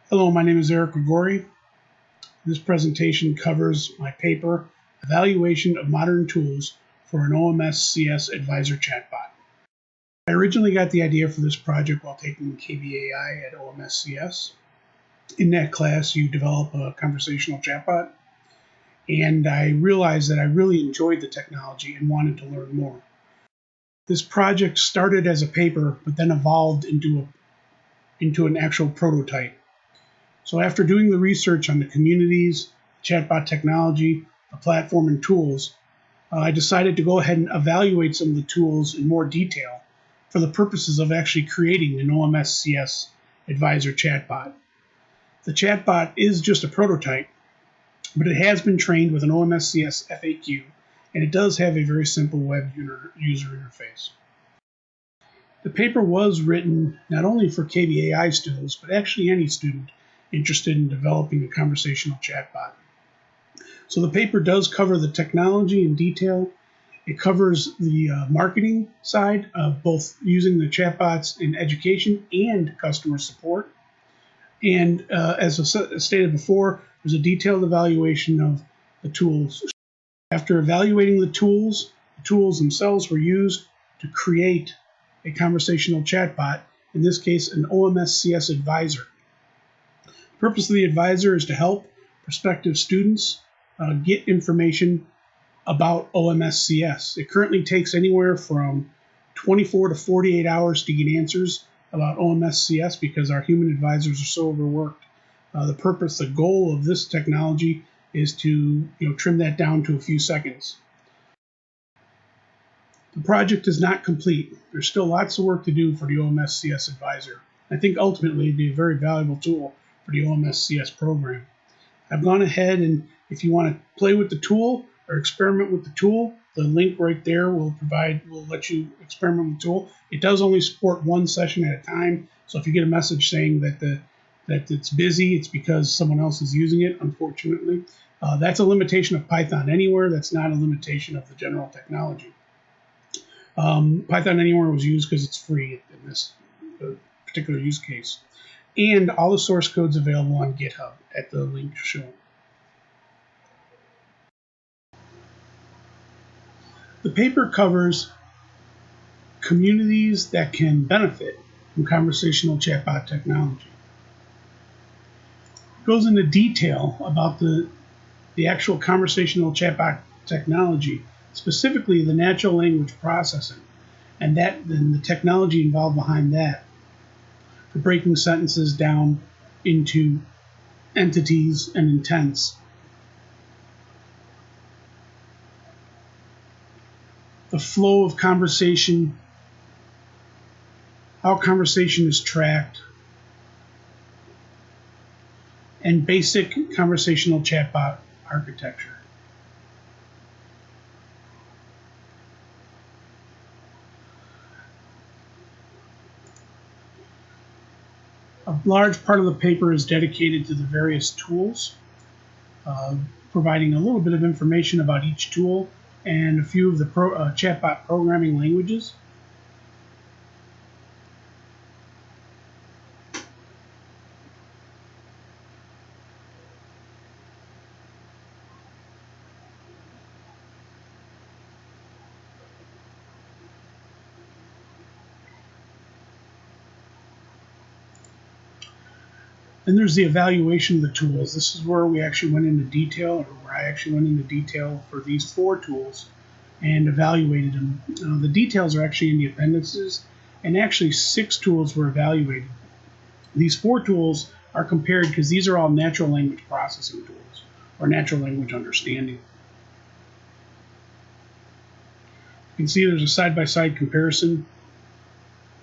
Hello, my name is Eric Grigori. This presentation covers my paper, Evaluation of Modern Tools for an OMSCS Advisor Chatbot. I originally got the idea for this project while taking KBAI at OMSCS. In that class, you develop a conversational chatbot, and I realized that I really enjoyed the technology and wanted to learn more. This project started as a paper, but then evolved into an actual prototype. So after doing the research on the communities, chatbot technology, the platform, and tools, I decided to go ahead and evaluate some of the tools in more detail for the purposes of actually creating an OMSCS Advisor chatbot. The chatbot is just a prototype, but it has been trained with an OMSCS FAQ, and it does have a very simple web user interface. The paper was written not only for KBAI students, but actually any student interested in developing a conversational chatbot. So the paper does cover the technology in detail. It covers the marketing side of both using the chatbots in education and customer support. And as I stated before, there's a detailed evaluation of the tools. After evaluating the tools themselves were used to create a conversational chatbot, in this case an OMSCS advisor. The purpose of the advisor is to help prospective students get information about OMSCS. It currently takes anywhere from 24 to 48 hours to get answers about OMSCS because our human advisors are so overworked. The goal of this technology is to trim that down to a few seconds. The project is not complete. There's still lots of work to do for the OMSCS advisor. I think ultimately it'd be a very valuable tool for the OMSCS program. I've gone ahead, and if you want to play with the tool or experiment with the tool, the link right there will let you experiment with the tool. It does only support one session at a time, so if you get a message saying that it's busy, it's because someone else is using it, unfortunately. That's a limitation of Python Anywhere. That's not a limitation of the general technology. Python Anywhere was used because it's free in this particular use case. And all the source code's available on GitHub at the link shown. The paper covers communities that can benefit from conversational chatbot technology. It goes into detail about the actual conversational chatbot technology, specifically the natural language processing, and the technology involved behind that, for breaking sentences down into entities and intents. The flow of conversation, how conversation is tracked, and basic conversational chatbot architecture. A large part of the paper is dedicated to the various tools, providing a little bit of information about each tool and a few of the chatbot programming languages. Then there's the evaluation of the tools. This is where we actually went into detail, or where I actually went into detail for these 4 tools and evaluated them. The details are actually in the appendices, and actually 6 tools were evaluated. These 4 tools are compared because these are all natural language processing tools, or natural language understanding. You can see there's a side-by-side comparison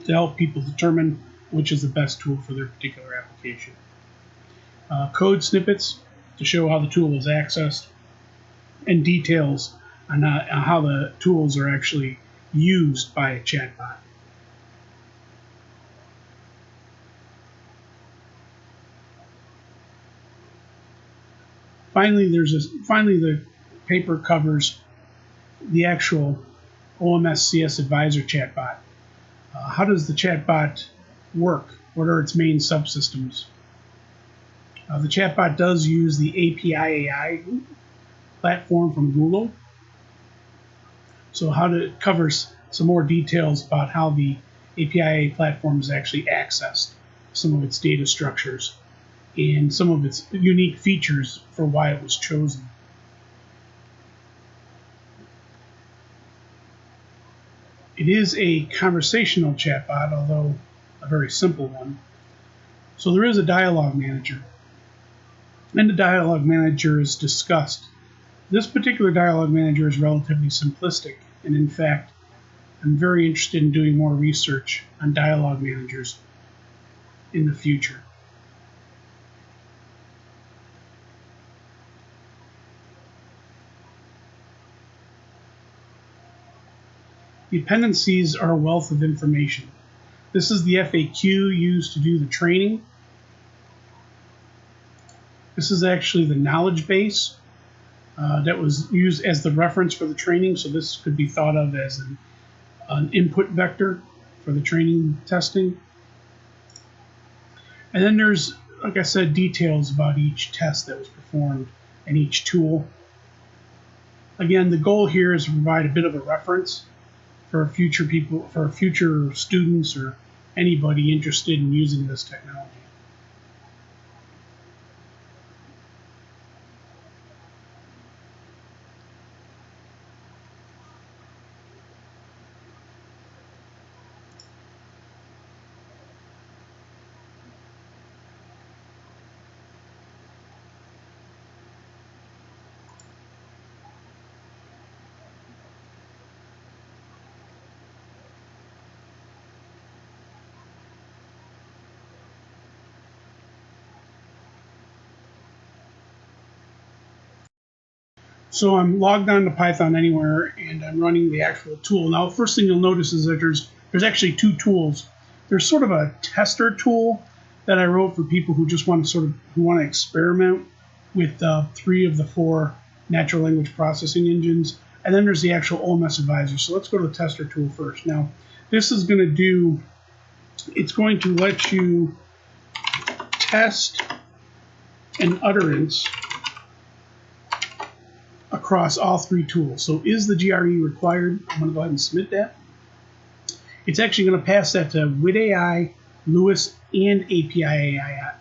to help people determine which is the best tool for their particular application. Code snippets to show how the tool is accessed, and details on how the tools are actually used by a chatbot. Finally, the paper covers the actual OMSCS Advisor chatbot. How does the chatbot work? What are its main subsystems? The chatbot does use the API AI platform from Google. So it covers some more details about how the API platform is actually accessed, some of its data structures, and some of its unique features for why it was chosen. It is a conversational chatbot, although a very simple one. So there is a dialogue manager, and the dialogue manager is discussed. This particular dialogue manager is relatively simplistic, and in fact, I'm very interested in doing more research on dialogue managers in the future. Dependencies are a wealth of information. This is the FAQ used to do the training. This is actually the knowledge base that was used as the reference for the training. So this could be thought of as an input vector for the training testing. And then there's, like I said, details about each test that was performed and each tool. Again, the goal here is to provide a bit of a reference for future people, for future students or anybody interested in using this technology. So I'm logged on to Python Anywhere, and I'm running the actual tool. Now, first thing you'll notice is that there's actually two tools. There's sort of a tester tool that I wrote for people who just want to experiment with 3 of the 4 natural language processing engines, and then there's the actual OMS advisor. So let's go to the tester tool first. Now, this is going to it's going to let you test an utterance across all 3 tools. So is the GRE required? I'm going to go ahead and submit that. It's actually going to pass that to WIT.AI, Lewis, and API.AI.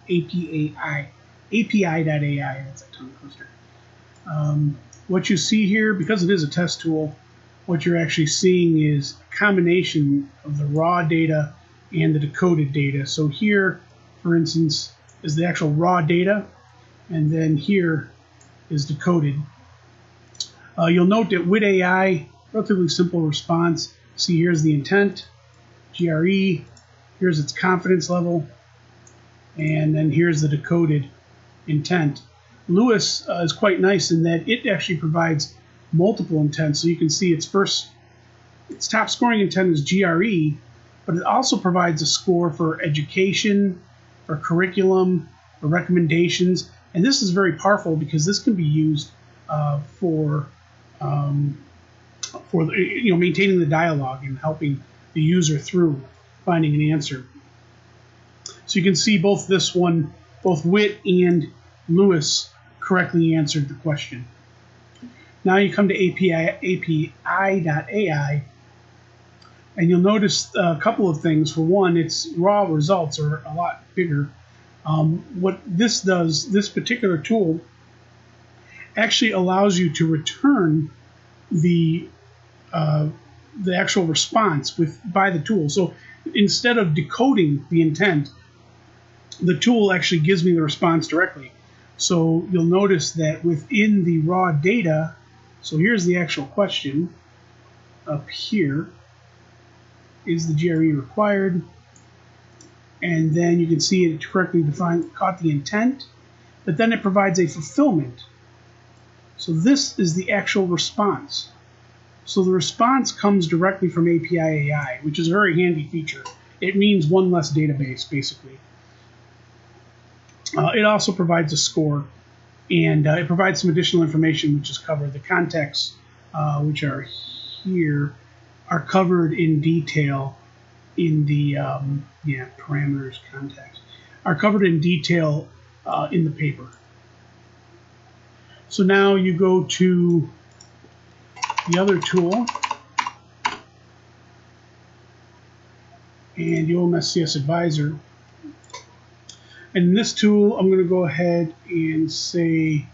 That's a tongue twister. What you see here, because it is a test tool, what you're actually seeing is a combination of the raw data and the decoded data. So here, for instance, is the actual raw data, and then here is decoded. You'll note that WIT.AI, relatively simple response. See, here's the intent, GRE, here's its confidence level, and then here's the decoded intent. Lewis is quite nice in that it actually provides multiple intents. So you can see its top scoring intent is GRE, but it also provides a score for education, for curriculum, for recommendations. And this is very powerful because this can be used for maintaining the dialogue and helping the user through finding an answer. So you can see both WIT and Lewis correctly answered the question. Now you come to API.AI, and you'll notice a couple of things. For one, its raw results are a lot bigger. What this does, this particular tool, actually allows you to return the actual response by the tool. So instead of decoding the intent, the tool actually gives me the response directly. So you'll notice that within the raw data, so here's the actual question up here, is the GRE required? And then you can see it correctly caught the intent, but then it provides a fulfillment. So this is the actual response. So the response comes directly from API.AI, which is a very handy feature. It means one less database, basically. It also provides a score, and it provides some additional information which is covered. The contexts, which are here, are covered in detail in the parameters context, are covered in detail in the paper. So now you go to the other tool, and the OMSCS Advisor. And in this tool, I'm going to go ahead and say,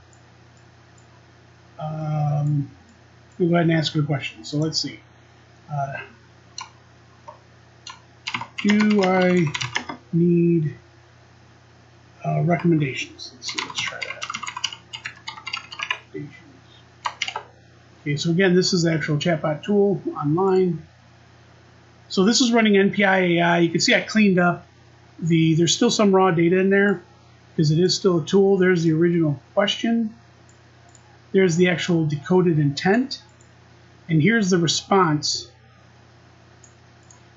we'll go ahead and ask her a question. So let's see. Do I need recommendations? Let's see. Let's try that. Okay, so again, this is the actual chatbot tool online. So this is running NPI AI. You can see I cleaned up there's still some raw data in there because it is still a tool. There's the original question. There's the actual decoded intent. And here's the response.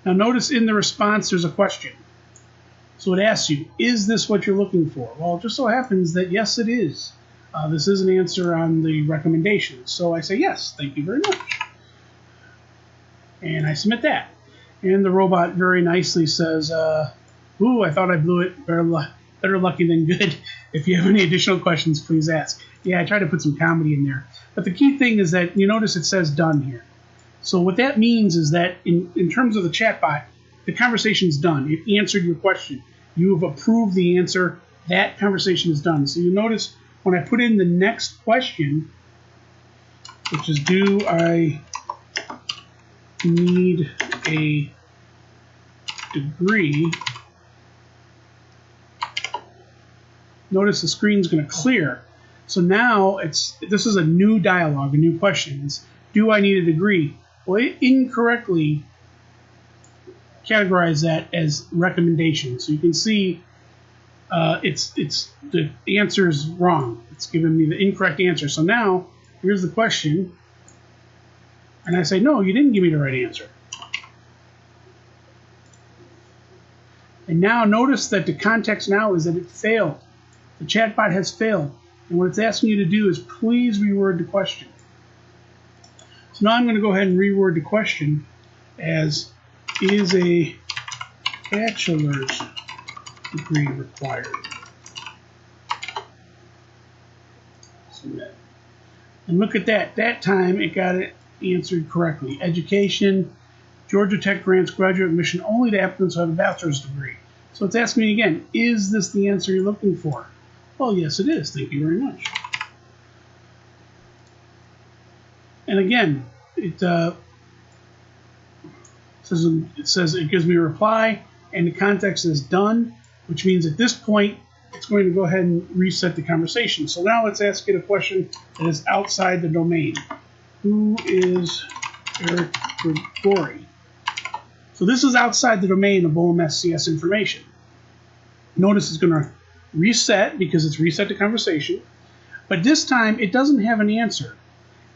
Now notice in the response there's a question. So it asks you, is this what you're looking for? Well, it just so happens that yes, it is. This is an answer on the recommendation. So I say yes, thank you very much. And I submit that. And the robot very nicely says, ooh, I thought I blew it. Better lucky than good. If you have any additional questions, please ask. Yeah, I tried to put some comedy in there. But the key thing is that you notice it says done here. So what that means is that in terms of the chatbot, the conversation's done. It answered your question. You have approved the answer. That conversation is done. So you notice when I put in the next question, which is, do I need a degree? Notice the screen's going to clear. So now this is a new dialogue, a new question. It's, do I need a degree? Well, it incorrectly categorized that as recommendation. So you can see the answer's wrong. It's giving me the incorrect answer. So now here's the question, and I say, no, you didn't give me the right answer. And now notice that the context now is that it failed. The chatbot has failed. And what it's asking you to do is please reword the question. So now I'm going to go ahead and reword the question as, is a bachelor's degree required? Submit. And look at that. That time it got it answered correctly. Education, Georgia Tech grants graduate admission only to applicants who have a bachelor's degree. So it's asking me again, is this the answer you're looking for? Well, yes, it is. Thank you very much. And again, it says it gives me a reply, and the context is done, which means at this point, it's going to go ahead and reset the conversation. So now let's ask it a question that is outside the domain. Who is Eric Grigori? So this is outside the domain of OMSCS information. Notice it's going to reset because it's reset the conversation, but this time it doesn't have an answer,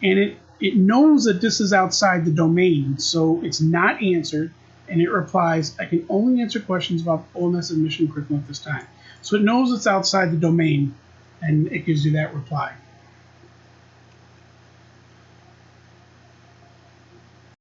and it knows that this is outside the domain, so it's not answered, and it replies, I can only answer questions about OMS admission curriculum at this time. So it knows it's outside the domain, and it gives you that reply.